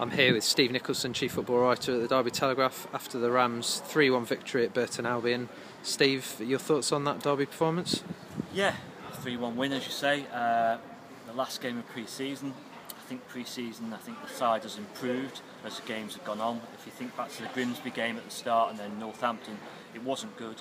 I'm here with Steve Nicholson, Chief Football Writer at the Derby Telegraph, after the Rams' 3-1 victory at Burton Albion. Steve, your thoughts on that Derby performance? Yeah, 3-1 win, as you say. The last game of pre-season. I think the side has improved as the games have gone on. If you think back to the Grimsby game at the start and then Northampton, it wasn't good.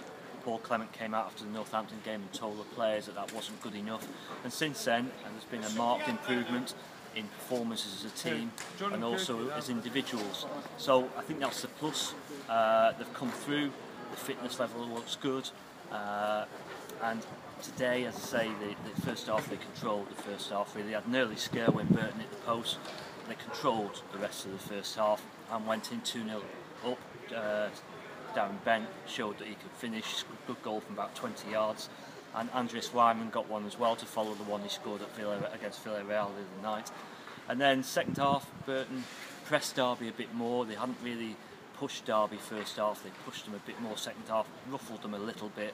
Paul Clement came out after the Northampton game and told the players that wasn't good enough. And since then, there's been a marked improvement in performances as a team and also as individuals. So I think that's the plus. They've come through, the fitness level looks good, and today, as I say, the first half they controlled the first half really. They had an early scare when Burton hit the post. They controlled the rest of the first half and went in 2-0 up. Darren Bent showed that he could finish, good goal from about 20 yards, and Andreas Wyman got one as well to follow the one he scored against Villarreal the other night. And then second half, Burton pressed Derby a bit more. They hadn't really pushed Derby first half, they pushed them a bit more second half, ruffled them a little bit,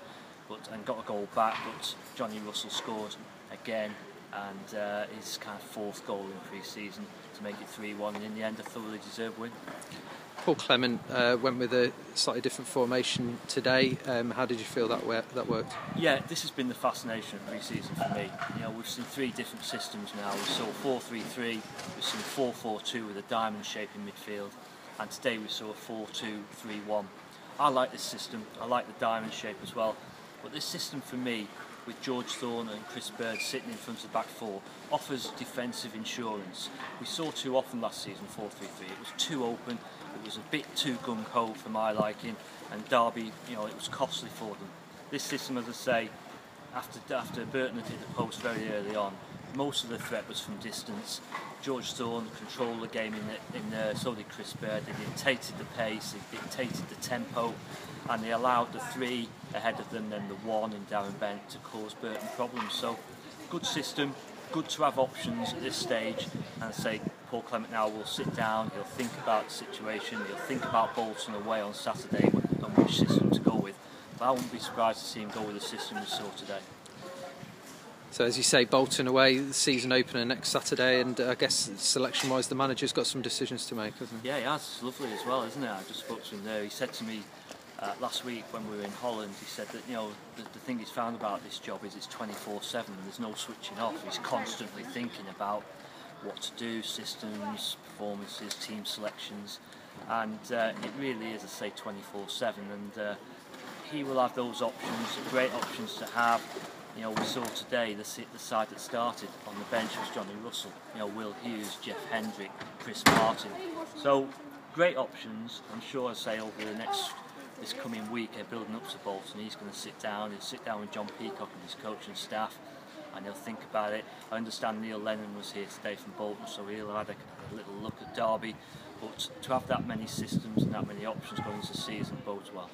and got a goal back, but Johnny Russell scored again, and his kind of fourth goal in pre-season to make it 3-1, and in the end a thoroughly deserved win. Paul Clement went with a slightly different formation today. How did you feel that worked? Yeah, this has been the fascination of pre-season for me. You know, we've seen three different systems now. We saw 4-3-3, we've seen 4-4-2 with a diamond shape in midfield, and today we saw a 4-2-3-1. I like this system, I like the diamond shape as well, but this system for me, with George Thorne and Chris Bird sitting in front of the back four, offers defensive insurance. We saw too often last season 4-3-3, it was too open, it was a bit too gung-ho for my liking, and Derby, you know, it was costly for them. This system, as I say, after Burton had hit the post very early on, most of the threat was from distance. George Thorne controlled the game in there, so did Chris Bird. They dictated the pace, they dictated the tempo, and they allowed the three ahead of them, then the one in Darren Bent, to cause Burton problems. So, good system, good to have options at this stage, and I say Paul Clement now will sit down, he'll think about the situation, he'll think about Bolton away on Saturday and which system to go with. But I wouldn't be surprised to see him go with the system we saw today. So as you say, Bolton away, the season opener next Saturday, and I guess selection-wise the manager's got some decisions to make, hasn't he? Yeah, he has. It's lovely as well, isn't it? I just spoke to him there. He said to me last week when we were in Holland, he said that, you know, the thing he's found about this job is it's 24/7. There's no switching off. He's constantly thinking about what to do, systems, performances, team selections, and it really is, I say, 24/7. And he will have those options, great options to have. You know, we saw today the side that started on the bench was Johnny Russell, you know, Will Hughes, Jeff Hendrick, Chris Martin. So great options. I'm sure, I say, over this coming week, building up to Bolton, he's going to sit down. He'll sit down with John Peacock and his coaching staff, and he'll think about it. I understand Neil Lennon was here today from Bolton, so he'll have had a little look at Derby. But to have that many systems and that many options going into the season bodes well.